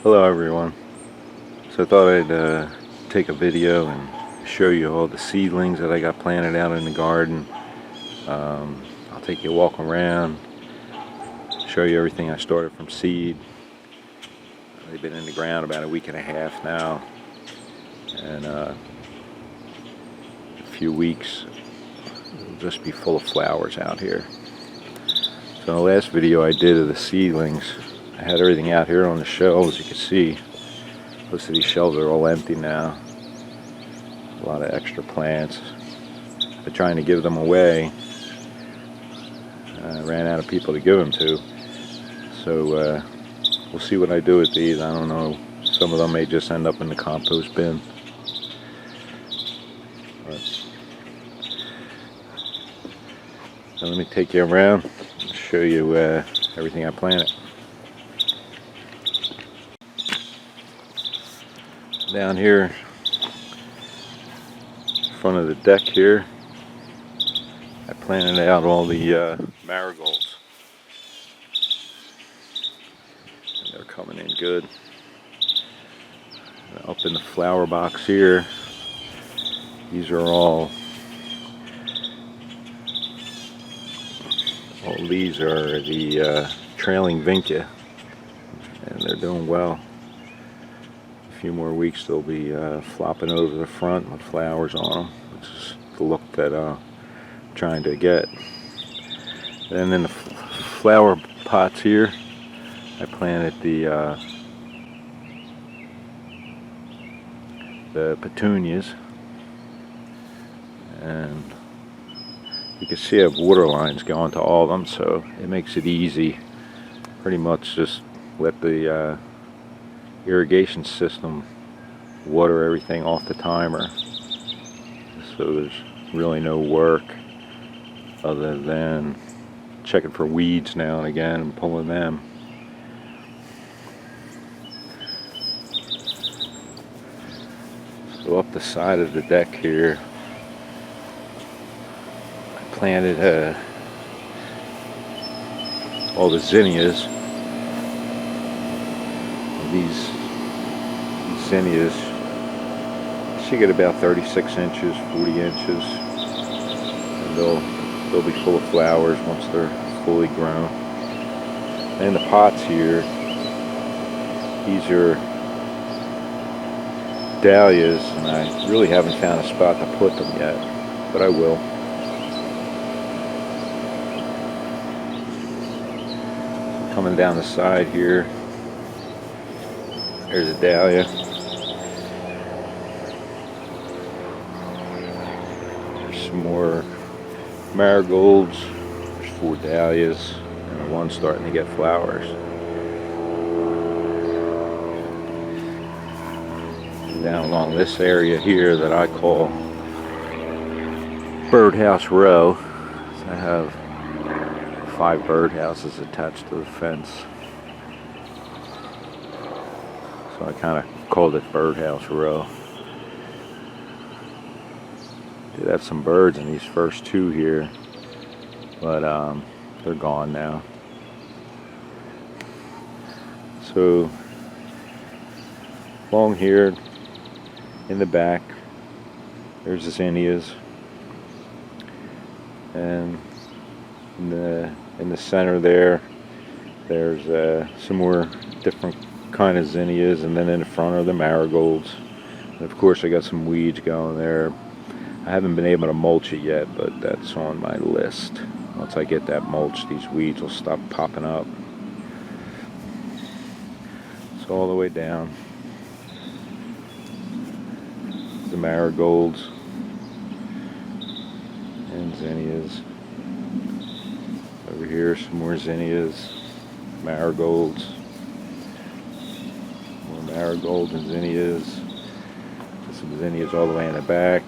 Hello everyone. So I thought I'd take a video and show you all the seedlings that I got planted out in the garden. I'll take you a walk around, show you everything I started from seed. They've been in the ground about a week and a half now, and a few weeks it'll just be full of flowers out here. So in the last video I did of the seedlings, I had everything out here on the shelves. You can see most of these shelves are all empty now. A lot of extra plants. I've trying to give them away. I ran out of people to give them to. So we'll see what I do with these. I don't know. Some of them may just end up in the compost bin. So let me take you around and show you everything I planted. Down here in front of the deck here, I planted out all the marigolds. And they're coming in good. Up in the flower box here, these are all these are the trailing vinca, and they're doing well. A few more weeks they'll be flopping over the front with flowers on them, which is the look that I'm trying to get. And in the flower pots here, I planted the petunias, and you can see I have water lines going to all of them, so it makes it easy. Pretty much just let the irrigation system water everything off the timer, so there's really no work other than checking for weeds now and again and pulling them. So up the side of the deck here, I planted all the zinnias. These zinnias should get about 36 inches, 40 inches, and they'll be full of flowers once they're fully grown. And the pots here, these are dahlias, and I really haven't found a spot to put them yet, but I will. Coming down the side here, there's a dahlia. There's some more marigolds. There's 4 dahlias, and one's starting to get flowers. And down along this area here that I call birdhouse row, I have 5 birdhouses attached to the fence. So I kind of called it birdhouse row. Did have some birds in these first 2 here, but they're gone now. So along here in the back, there's the zinnias, and in the center there's some more different kind of zinnias, and then in the front are the marigolds. And of course I got some weeds going there. I haven't been able to mulch it yet, but that's on my list. Once I get that mulch, these weeds will stop popping up. So all the way down, the marigolds and zinnias. Over here, some more zinnias, marigolds, more marigolds and zinnias. Some zinnias all the way in the back.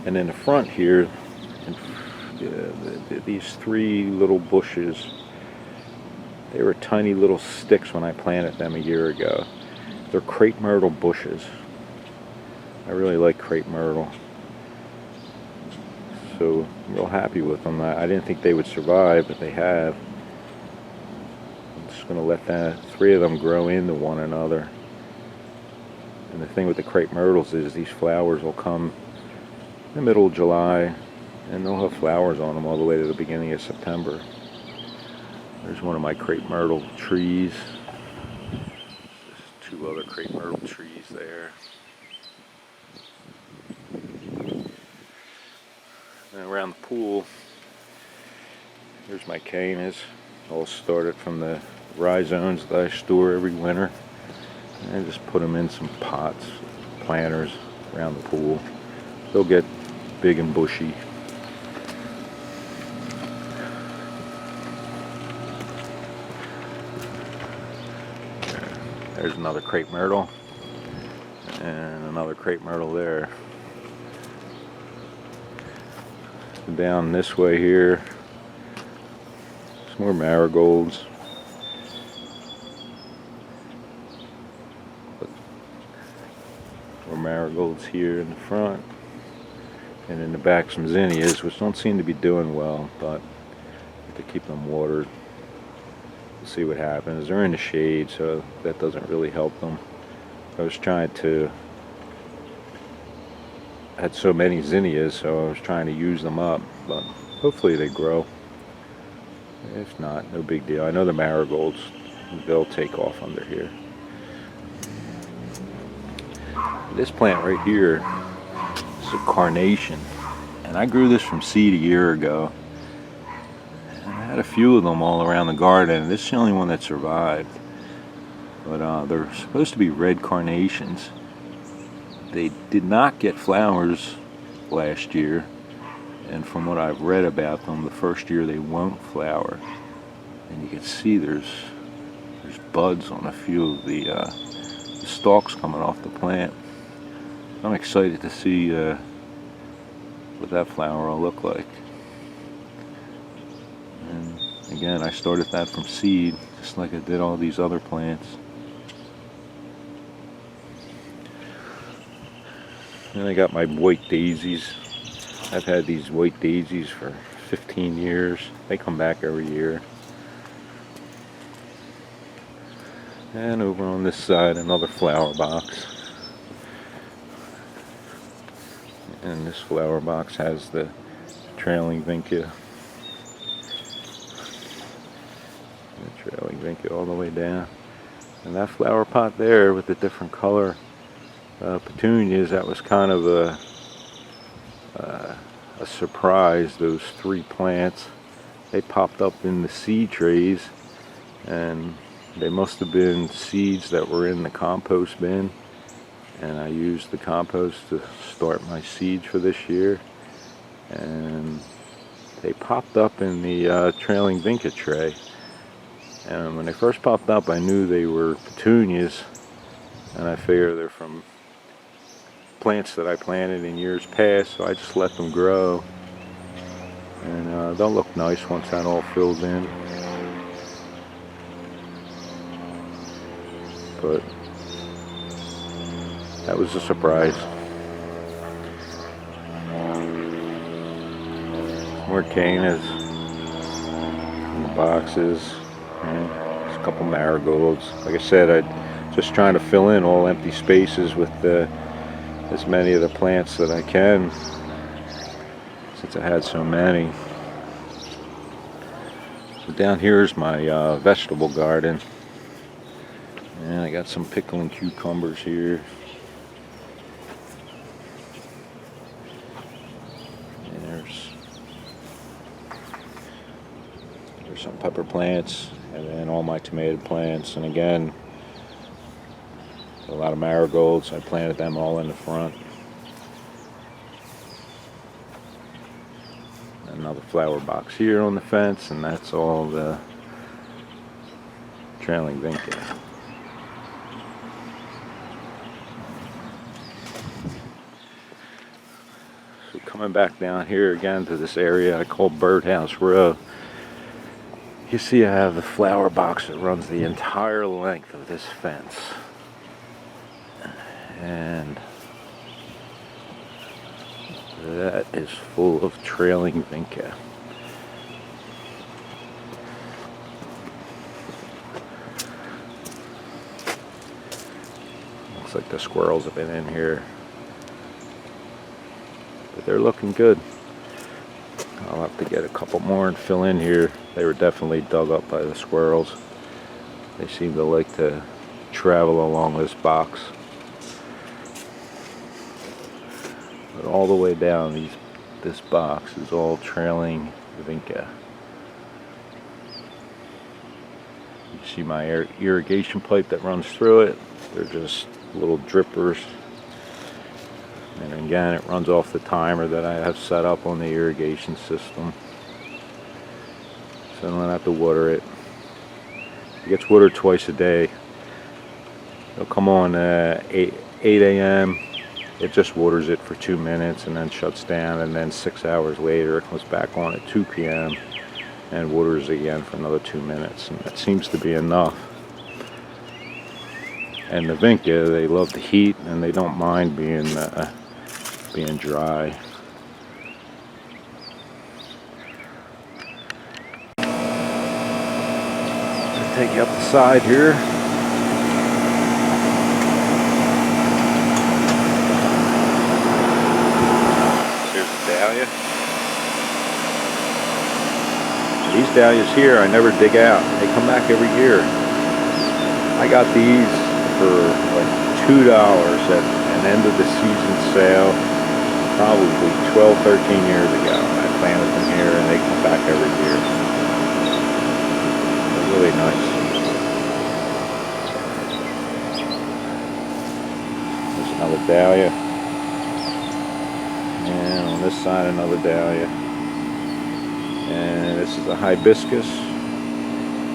And in the front here, these 3 little bushes, they were tiny little sticks when I planted them a year ago. They're crepe myrtle bushes. I really like crepe myrtle. So I'm real happy with them. I didn't think they would survive, but they have. It's just going to let that 3 of them grow into one another. And the thing with the crepe myrtles is these flowers will come in the middle of July, and they'll have flowers on them all the way to the beginning of September. There's one of my crepe myrtle trees. There's 2 other crepe myrtle trees there. And around the pool, here's my cannas. All started from the rhizomes that I store every winter. And I just put them in some pots, planters around the pool. They'll get big and bushy. There's another crepe myrtle and another crepe myrtle there. Down this way here, some more marigolds. More marigolds here in the front, and in the back some zinnias, which don't seem to be doing well, but to keep them watered. We'll see what happens. They're in the shade, so that doesn't really help them. I was trying to, I had so many zinnias, so I was trying to use them up, but hopefully they grow. If not, no big deal. I know the marigolds, they'll take off under here. This plant right here is a carnation, and I grew this from seed a year ago. And I had a few of them all around the garden. This is the only one that survived. But they're supposed to be red carnations. They did not get flowers last year, and from what I've read about them, the first year they won't flower. And you can see there's buds on a few of the stalks coming off the plant. I'm excited to see what that flower will look like. And again, I started that from seed, just like I did all these other plants. And I got my white daisies. I've had these white daisies for 15 years. They come back every year. And over on this side, another flower box. And this flower box has the trailing vinca. The trailing vinca all the way down. And that flower pot there with the different color petunias, that was kind of a surprise. Those 3 plants, they popped up in the seed trays, and they must have been seeds that were in the compost bin. And I used the compost to start my seeds for this year, and they popped up in the trailing vinca tray. And when they first popped up, I knew they were petunias, and I figured they're from plants that I planted in years past, so I just let them grow, and they'll look nice once that all fills in. But that was a surprise. More cannas in the boxes, and just a couple marigolds. Like I said, I'm just trying to fill in all empty spaces with as many of the plants that I can, since I had so many. So down here is my vegetable garden, and I got some pickling cucumbers here. There's some pepper plants, and then all my tomato plants, and again a lot of marigolds. I planted them all in the front. Another flower box here on the fence, and that's all the trailing vinca. So coming back down here again to this area I call Birdhouse Row, you see I have the flower box that runs the entire length of this fence. And that is full of trailing vinca. like the squirrels have been in here. But they're looking good. I'll have to get a couple more and fill in here. They were definitely dug up by the squirrels. They seem to like to travel along this box. But all the way down, this box is all trailing vinca. You see my irrigation pipe that runs through it. They're just little drippers. And again, it runs off the timer that I have set up on the irrigation system. So I don't have to water it. It gets watered twice a day. It'll come on 8 a.m. It just waters it for 2 minutes and then shuts down, and then 6 hours later it comes back on at 2 p.m. and waters again for another 2 minutes, and that seems to be enough. And the vinca, they love the heat and they don't mind being dry. I'll take you up the side here. Here's the dahlia. These dahlias here I never dig out. They come back every year. I got these for like $2 at an end of the season sale, probably 12-13 years ago. I planted them here and they come back every year. They're really nice. There's another dahlia, and on this side another dahlia, and this is a hibiscus.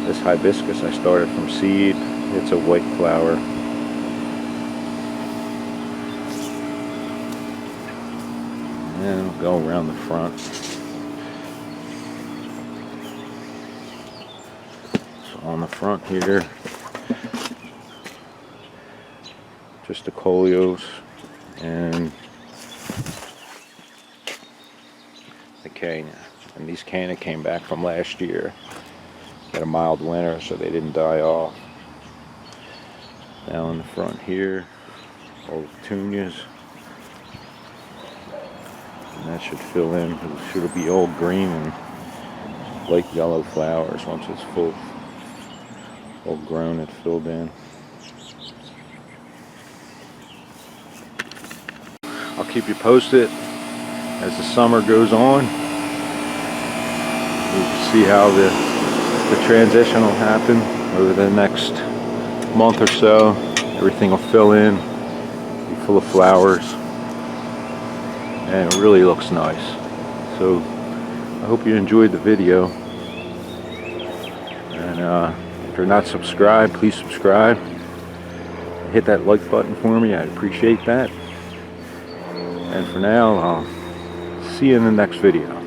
This hibiscus I started from seed. It's a white flower. And we'll go around the front. So on the front here, just the coleos and the canna. And these canna came back from last year. Had a mild winter, so they didn't die off. Now in the front here, all the petunias. And that should fill in. It should be all green and light yellow flowers once it's full grown and filled in. I'll keep you posted as the summer goes on. You can see how the transition will happen over the next month or so. Everything will fill in, be full of flowers, and it really looks nice. So I hope you enjoyed the video, and if you're not subscribed, please subscribe. Hit that like button for me, I'd appreciate that. And for now, I'll see you in the next video.